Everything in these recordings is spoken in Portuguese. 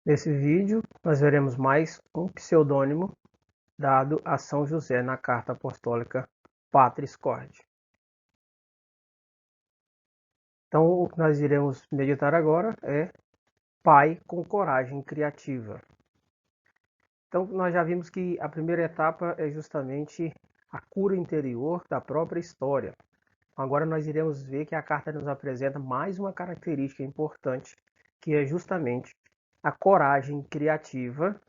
Nesse vídeo, nós veremos mais um pseudônimo dado a São José na carta apostólica Patris Corde. Então, o que nós iremos meditar agora é Pai com coragem criativa. Então, nós já vimos que a primeira etapa é justamente a cura interior da própria história. Agora nós iremos ver que a carta nos apresenta mais uma característica importante, que é justamente a coragem criativa,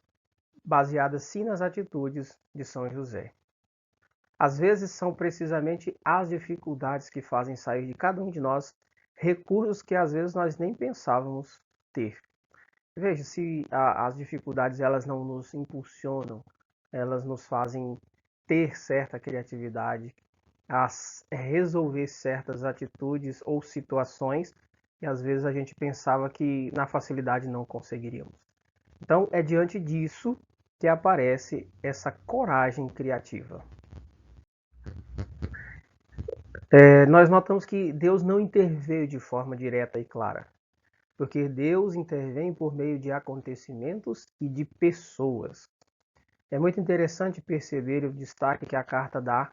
baseada sim nas atitudes de São José. Às vezes são precisamente as dificuldades que fazem sair de cada um de nós recursos que às vezes nós nem pensávamos ter. Veja, se as dificuldades elas não nos impulsionam, elas nos fazem ter certa criatividade, a resolver certas atitudes ou situações que às vezes a gente pensava que na facilidade não conseguiríamos. Então é diante disso que aparece essa coragem criativa. Nós notamos que Deus não interveio de forma direta e clara, porque Deus intervém por meio de acontecimentos e de pessoas. É muito interessante perceber o destaque que a carta dá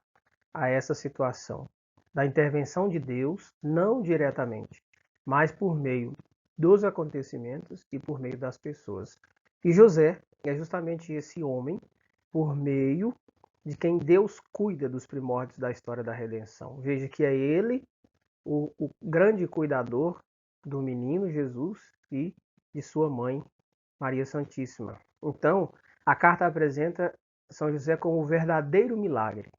a essa situação, da intervenção de Deus, não diretamente, mas por meio dos acontecimentos e por meio das pessoas. E José é justamente esse homem, por meio de quem Deus cuida dos primórdios da história da redenção. Veja que é ele o grande cuidador do menino Jesus e de sua mãe, Maria Santíssima. Então, a carta apresenta São José como o verdadeiro milagre,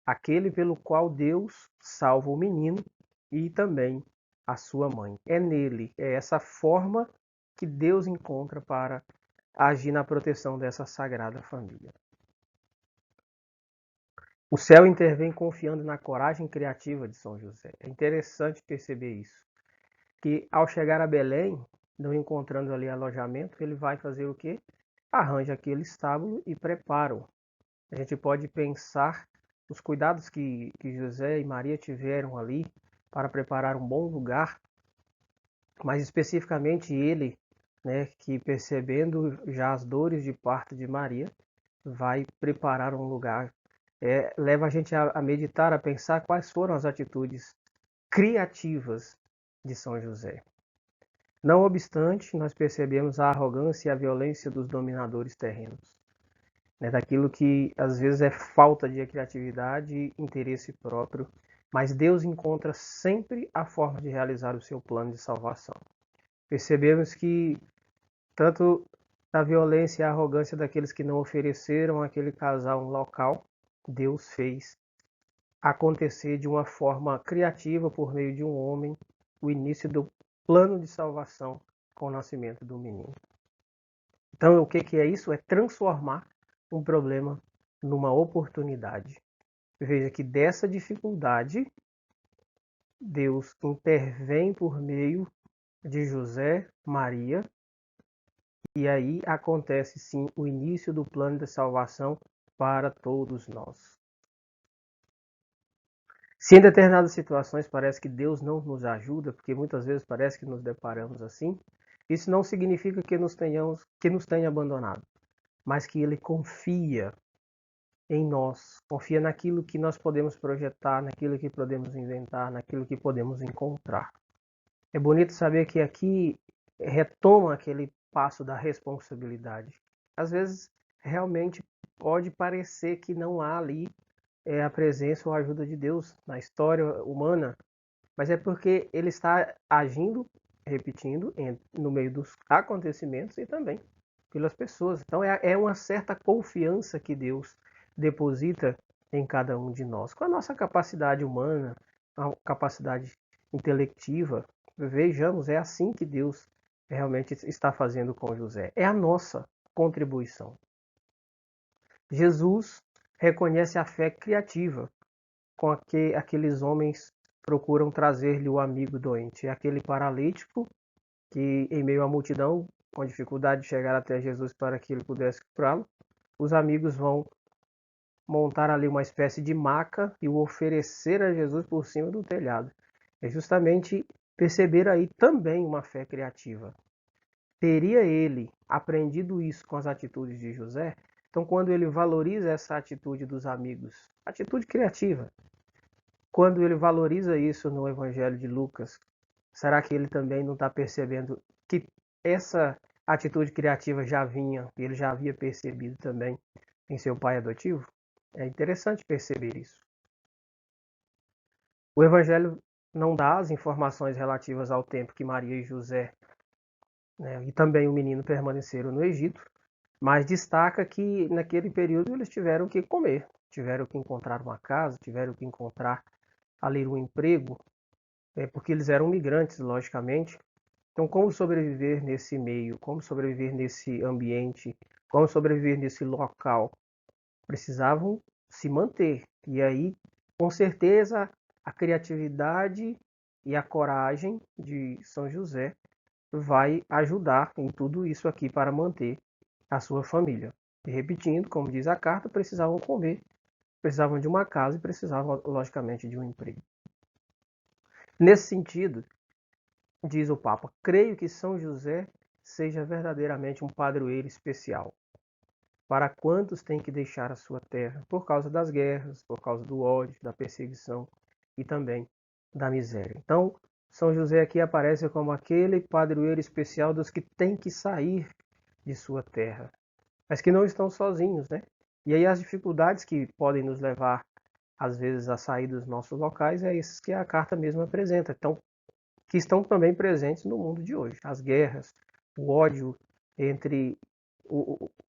aquele pelo qual Deus salva o menino e também a sua mãe. É nele, é essa forma que Deus encontra para agir na proteção dessa sagrada família. O céu intervém confiando na coragem criativa de São José. É interessante perceber isso. Que ao chegar a Belém, não encontrando ali alojamento, ele vai fazer o quê? Arranja aquele estábulo e prepara-o. A gente pode pensar os cuidados que José e Maria tiveram ali para preparar um bom lugar, mas especificamente ele, né, que percebendo já as dores de parto de Maria, vai preparar um lugar. Leva a gente a meditar, a pensar quais foram as atitudes criativas de São José. Não obstante, nós percebemos a arrogância e a violência dos dominadores terrenos, né, daquilo que às vezes é falta de criatividade e interesse próprio, mas Deus encontra sempre a forma de realizar o seu plano de salvação. Percebemos que tanto a violência e a arrogância daqueles que não ofereceram àquele casal um local, Deus fez acontecer de uma forma criativa por meio de um homem o início do plano de salvação com o nascimento do menino. Então, o que é isso? É transformar um problema numa oportunidade. Veja que dessa dificuldade, Deus intervém por meio de José, Maria, e aí acontece sim o início do plano de salvação para todos nós. Se em determinadas situações parece que Deus não nos ajuda, porque muitas vezes parece que nos deparamos assim, isso não significa que nos tenha abandonado, mas que Ele confia em nós, confia naquilo que nós podemos projetar, naquilo que podemos inventar, naquilo que podemos encontrar. É bonito saber que aqui retoma aquele passo da responsabilidade. Às vezes, realmente pode parecer que não há ali a presença ou a ajuda de Deus na história humana, mas é porque ele está agindo, repetindo, no meio dos acontecimentos e também pelas pessoas. Então é uma certa confiança que Deus deposita em cada um de nós. Com a nossa capacidade humana, a capacidade intelectiva, vejamos, é assim que Deus realmente está fazendo com José. É a nossa contribuição. Jesus reconhece a fé criativa com que aqueles homens procuram trazer-lhe o amigo doente. É aquele paralítico que, em meio à multidão, com dificuldade de chegar até Jesus para que ele pudesse curá-lo, os amigos vão montar ali uma espécie de maca e o oferecer a Jesus por cima do telhado. É justamente perceber aí também uma fé criativa. teria ele aprendido isso com as atitudes de José? Então, quando ele valoriza essa atitude dos amigos, atitude criativa, quando ele valoriza isso no Evangelho de Lucas, será que ele também não está percebendo que essa atitude criativa já vinha, ele já havia percebido também em seu pai adotivo? É interessante perceber isso. O Evangelho não dá as informações relativas ao tempo que Maria e José, né, e também o menino permaneceram no Egito, mas destaca que naquele período eles tiveram que comer, tiveram que encontrar uma casa, tiveram que encontrar ali um emprego, porque eles eram migrantes, logicamente. Então, como sobreviver nesse meio, como sobreviver nesse ambiente, como sobreviver nesse local? Precisavam se manter. E aí, com certeza, a criatividade e a coragem de São José vai ajudar em tudo isso aqui para manter a sua família. E repetindo, como diz a carta, precisavam comer, precisavam de uma casa e precisavam, logicamente, de um emprego. Nesse sentido, diz o Papa, creio que São José seja verdadeiramente um padroeiro especial para quantos têm que deixar a sua terra por causa das guerras, por causa do ódio, da perseguição e também da miséria. Então, São José aqui aparece como aquele padroeiro especial dos que têm que sair de sua terra, mas que não estão sozinhos, né? E aí as dificuldades que podem nos levar, às vezes, a sair dos nossos locais, é isso que a carta mesmo apresenta. Então, que estão também presentes no mundo de hoje. As guerras, o ódio entre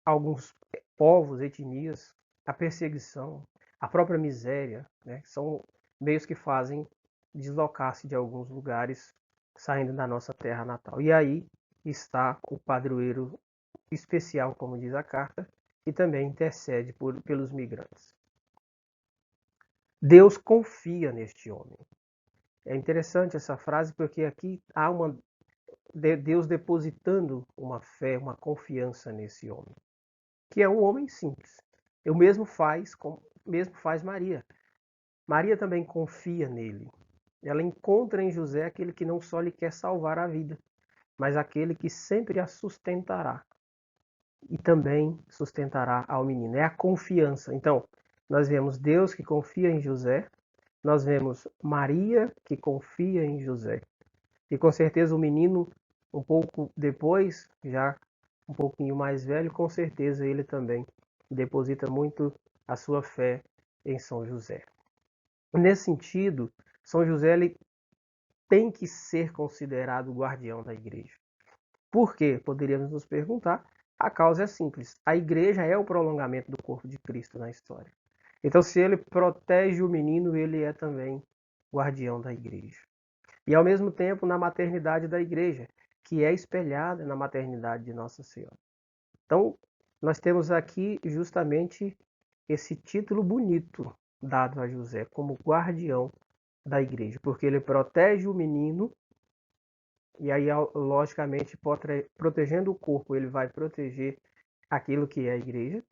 alguns povos, etnias, a perseguição, a própria miséria, né? São meios que fazem deslocar-se de alguns lugares saindo da nossa terra natal. E aí está o padroeiro especial, como diz a carta, que também intercede pelos migrantes. Deus confia neste homem. É interessante essa frase porque aqui há Deus depositando uma fé, uma confiança nesse homem, que é um homem simples. O mesmo faz Maria. Maria também confia nele. Ela encontra em José aquele que não só lhe quer salvar a vida, mas aquele que sempre a sustentará e também sustentará ao menino. É a confiança. Então, nós vemos Deus que confia em José, nós vemos Maria que confia em José. E com certeza o menino, um pouco depois, já um pouquinho mais velho, com certeza ele também deposita muito a sua fé em São José. Nesse sentido, São José ele tem que ser considerado o guardião da igreja. Por quê? Poderíamos nos perguntar. A causa é simples. A igreja é o prolongamento do corpo de Cristo na história. Então, se ele protege o menino, ele é também guardião da igreja. E ao mesmo tempo na maternidade da igreja, que é espelhada na maternidade de Nossa Senhora. Então, nós temos aqui justamente esse título bonito dado a José como guardião da igreja, porque ele protege o menino e aí, logicamente, protegendo o corpo, ele vai proteger aquilo que é a igreja,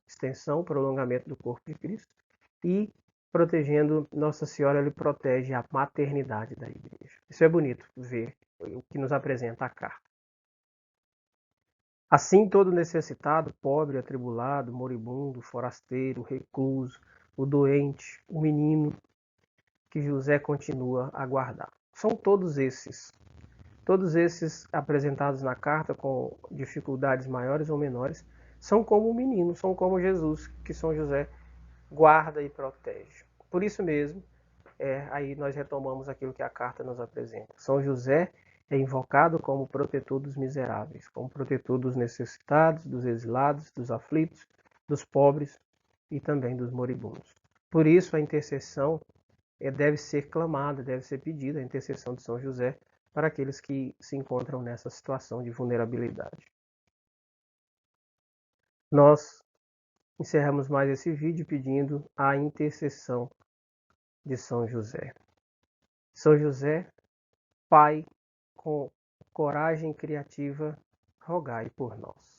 extensão, prolongamento do corpo de Cristo, e protegendo Nossa Senhora, ele protege a maternidade da igreja. Isso é bonito ver o que nos apresenta a carta. Assim, todo necessitado, pobre, atribulado, moribundo, forasteiro, recluso, o doente, o menino, que José continua a guardar. São todos esses apresentados na carta com dificuldades maiores ou menores, são como o menino, são como Jesus, que São José guarda e protege. Por isso mesmo, aí nós retomamos aquilo que a carta nos apresenta. São José é invocado como protetor dos miseráveis, como protetor dos necessitados, dos exilados, dos aflitos, dos pobres e também dos moribundos. Por isso a intercessão deve ser clamada, deve ser pedida, a intercessão de São José para aqueles que se encontram nessa situação de vulnerabilidade. Nós encerramos mais esse vídeo pedindo a intercessão de São José. São José, Pai, com coragem criativa, rogai por nós.